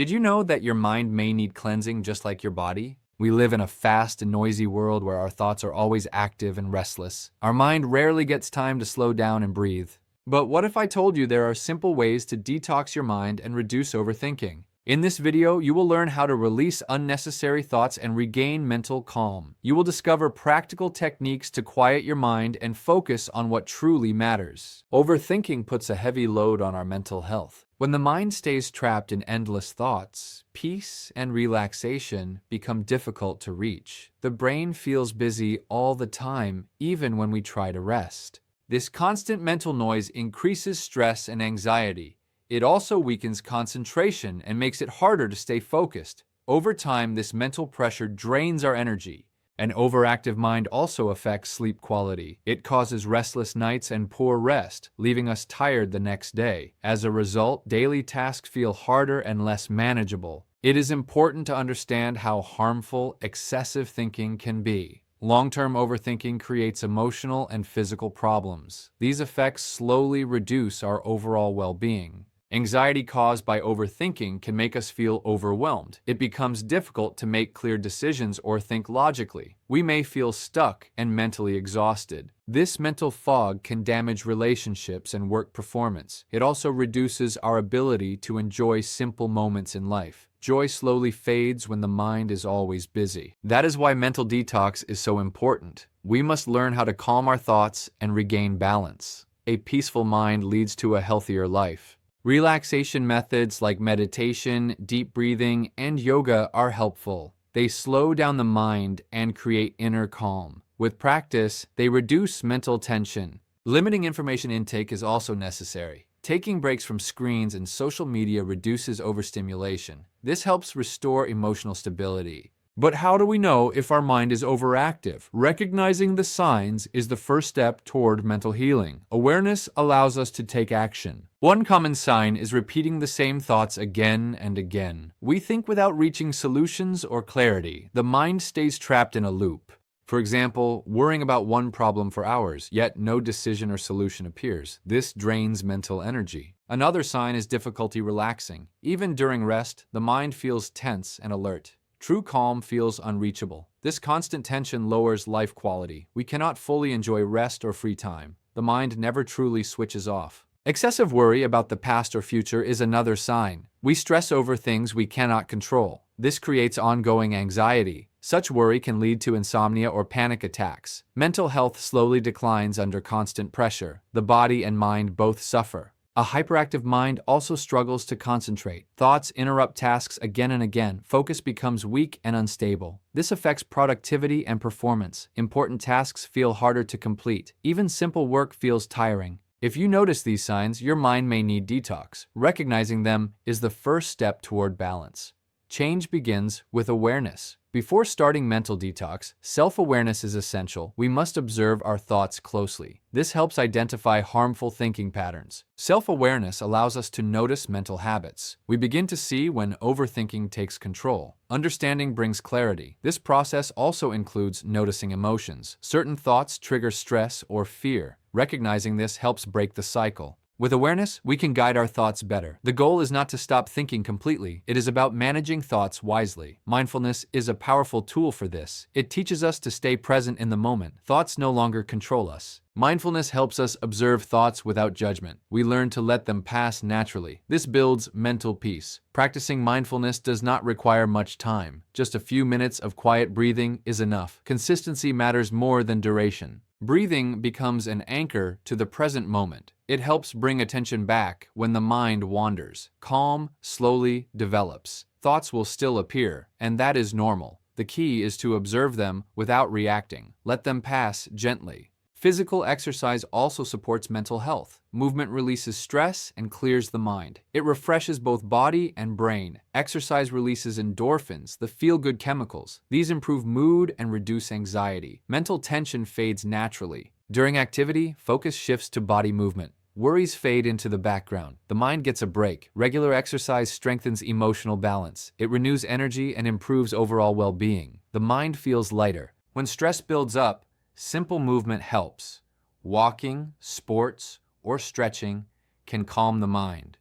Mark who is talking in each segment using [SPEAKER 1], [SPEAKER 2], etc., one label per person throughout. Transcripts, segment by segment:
[SPEAKER 1] Did you know that your mind may need cleansing just like your body? We live in a fast and noisy world where our thoughts are always active and restless. Our mind rarely gets time to slow down and breathe. But what if I told you there are simple ways to detox your mind and reduce overthinking? In this video, you will learn how to release unnecessary thoughts and regain mental calm. You will discover practical techniques to quiet your mind and focus on what truly matters. Overthinking puts a heavy load on our mental health. When the mind stays trapped in endless thoughts, peace and relaxation become difficult to reach. The brain feels busy all the time, even when we try to rest. This constant mental noise increases stress and anxiety. It also weakens concentration and makes it harder to stay focused. Over time, this mental pressure drains our energy. An overactive mind also affects sleep quality. It causes restless nights and poor rest, leaving us tired the next day. As a result, daily tasks feel harder and less manageable. It is important to understand how harmful excessive thinking can be. Long-term overthinking creates emotional and physical problems. These effects slowly reduce our overall well-being. Anxiety caused by overthinking can make us feel overwhelmed. It becomes difficult to make clear decisions or think logically. We may feel stuck and mentally exhausted. This mental fog can damage relationships and work performance. It also reduces our ability to enjoy simple moments in life. Joy slowly fades when the mind is always busy. That is why mental detox is so important. We must learn how to calm our thoughts and regain balance. A peaceful mind leads to a healthier life. Relaxation methods like meditation, deep breathing, and yoga are helpful. They slow down the mind and create inner calm. With practice, they reduce mental tension. Limiting information intake is also necessary. Taking breaks from screens and social media reduces overstimulation. This helps restore emotional stability. But how do we know if our mind is overactive? Recognizing the signs is the first step toward mental healing. Awareness allows us to take action. One common sign is repeating the same thoughts again and again. We think without reaching solutions or clarity. The mind stays trapped in a loop. For example, worrying about one problem for hours, yet no decision or solution appears. This drains mental energy. Another sign is difficulty relaxing. Even during rest, the mind feels tense and alert. True calm feels unreachable. This constant tension lowers life quality. We cannot fully enjoy rest or free time. The mind never truly switches off. Excessive worry about the past or future is another sign. We stress over things we cannot control. This creates ongoing anxiety. Such worry can lead to insomnia or panic attacks. Mental health slowly declines under constant pressure. The body and mind both suffer. A hyperactive mind also struggles to concentrate. Thoughts interrupt tasks again and again. Focus becomes weak and unstable. This affects productivity and performance. Important tasks feel harder to complete. Even simple work feels tiring. If you notice these signs, your mind may need detox. Recognizing them is the first step toward balance. Change begins with awareness. Before starting mental detox, self-awareness is essential. We must observe our thoughts closely. This helps identify harmful thinking patterns. Self-awareness allows us to notice mental habits. We begin to see when overthinking takes control. Understanding brings clarity. This process also includes noticing emotions. Certain thoughts trigger stress or fear. Recognizing this helps break the cycle. With awareness, we can guide our thoughts better. The goal is not to stop thinking completely. It is about managing thoughts wisely. Mindfulness is a powerful tool for this. It teaches us to stay present in the moment. Thoughts no longer control us. Mindfulness helps us observe thoughts without judgment. We learn to let them pass naturally. This builds mental peace. Practicing mindfulness does not require much time. Just a few minutes of quiet breathing is enough. Consistency matters more than duration. Breathing becomes an anchor to the present moment. It helps bring attention back when the mind wanders. Calm slowly develops. Thoughts will still appear, and that is normal. The key is to observe them without reacting. Let them pass gently. Physical exercise also supports mental health. Movement releases stress and clears the mind. It refreshes both body and brain. Exercise releases endorphins, the feel-good chemicals. These improve mood and reduce anxiety. Mental tension fades naturally. During activity, focus shifts to body movement. Worries fade into the background. The mind gets a break. Regular exercise strengthens emotional balance. It renews energy and improves overall well-being. The mind feels lighter. When stress builds up, simple movement helps. Walking, sports, or stretching can calm the mind.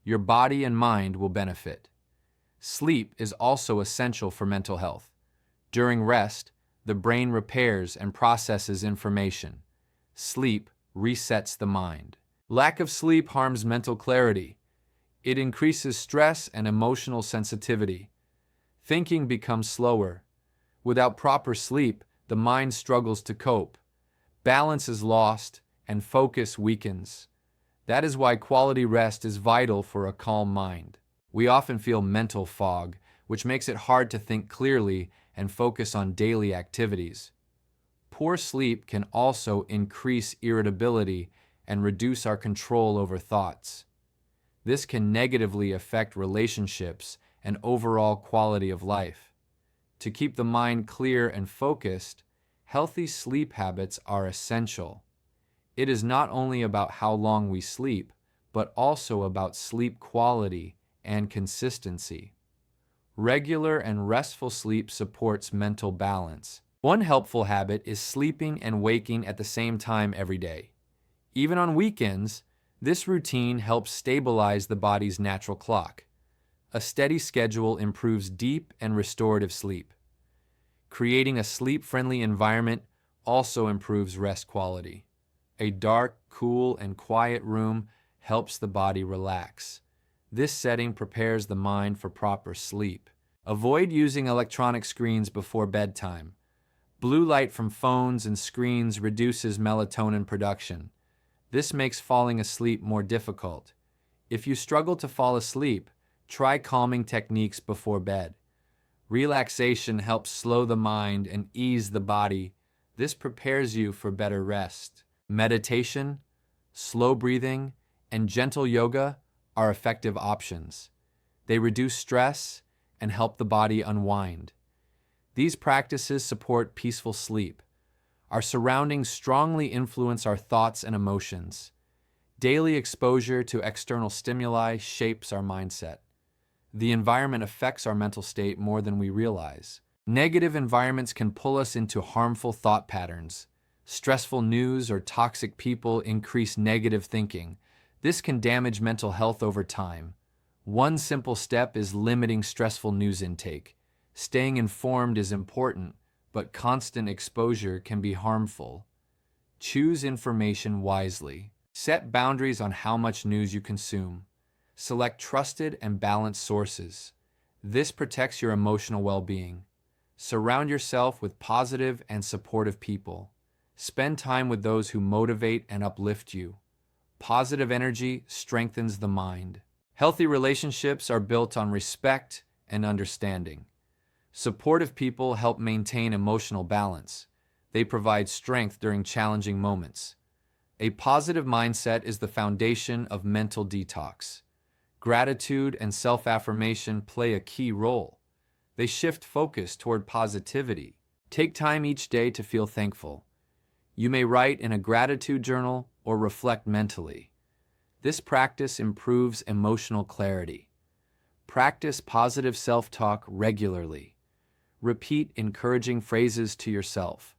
[SPEAKER 1] Your body and mind will benefit. Sleep is also essential for mental health. During rest, the brain repairs and processes information. Sleep resets the mind. Lack of sleep harms mental clarity. It increases stress and emotional sensitivity. Thinking becomes slower. Without proper sleep, the mind struggles to cope. Balance is lost and focus weakens. That is why quality rest is vital for a calm mind. We often feel mental fog, which makes it hard to think clearly and focus on daily activities. Poor sleep can also increase irritability and reduce our control over thoughts. This can negatively affect relationships and overall quality of life. To keep the mind clear and focused, healthy sleep habits are essential. It is not only about how long we sleep, but also about sleep quality and consistency. Regular and restful sleep supports mental balance. One helpful habit is sleeping and waking at the same time every day. Even on weekends, this routine helps stabilize the body's natural clock. A steady schedule improves deep and restorative sleep. Creating a sleep-friendly environment also improves rest quality. A dark, cool, and quiet room helps the body relax. This setting prepares the mind for proper sleep. Avoid using electronic screens before bedtime. Blue light from phones and screens reduces melatonin production. This makes falling asleep more difficult. If you struggle to fall asleep, try calming techniques before bed. Relaxation helps slow the mind and ease the body. This prepares you for better rest. Meditation, slow breathing, and gentle yoga are effective options. They reduce stress and help the body unwind. These practices support peaceful sleep. Our surroundings strongly influence our thoughts and emotions. Daily exposure to external stimuli shapes our mindset. The environment affects our mental state more than we realize. Negative environments can pull us into harmful thought patterns. Stressful news or toxic people increase negative thinking. This can damage mental health over time. One simple step is limiting stressful news intake. Staying informed is important, but constant exposure can be harmful. Choose information wisely. Set boundaries on how much news you consume. Select trusted and balanced sources. This protects your emotional well-being. Surround yourself with positive and supportive people. Spend time with those who motivate and uplift you. Positive energy strengthens the mind. Healthy relationships are built on respect and understanding. Supportive people help maintain emotional balance. They provide strength during challenging moments. A positive mindset is the foundation of mental detox. Gratitude and self-affirmation play a key role. They shift focus toward positivity. Take time each day to feel thankful. You may write in a gratitude journal or reflect mentally. This practice improves emotional clarity. Practice positive self-talk regularly. Repeat encouraging phrases to yourself.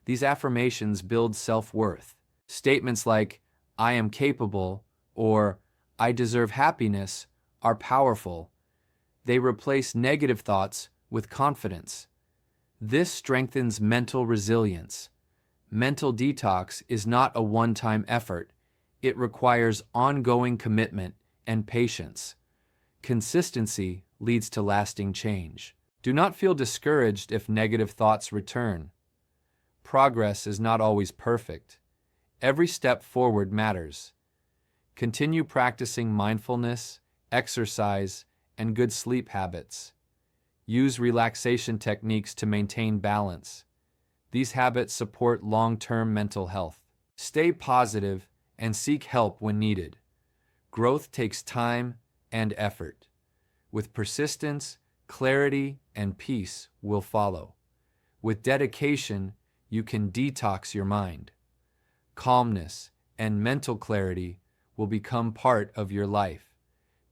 [SPEAKER 1] These affirmations build self-worth. Statements like, "I am capable," or "I deserve happiness," are powerful. They replace negative thoughts with confidence. This strengthens mental resilience. Mental detox is not a one-time effort. It requires ongoing commitment and patience. Consistency leads to lasting change. Do not feel discouraged if negative thoughts return. Progress is not always perfect. Every step forward matters. Continue practicing mindfulness, exercise, and good sleep habits. Use relaxation techniques to maintain balance. These habits support long-term mental health. Stay positive and seek help when needed. Growth takes time and effort. With persistence, clarity, and peace will follow. With dedication, you can detox your mind. Calmness and mental clarity will become part of your life.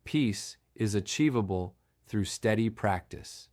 [SPEAKER 1] Peace is achievable through steady practice.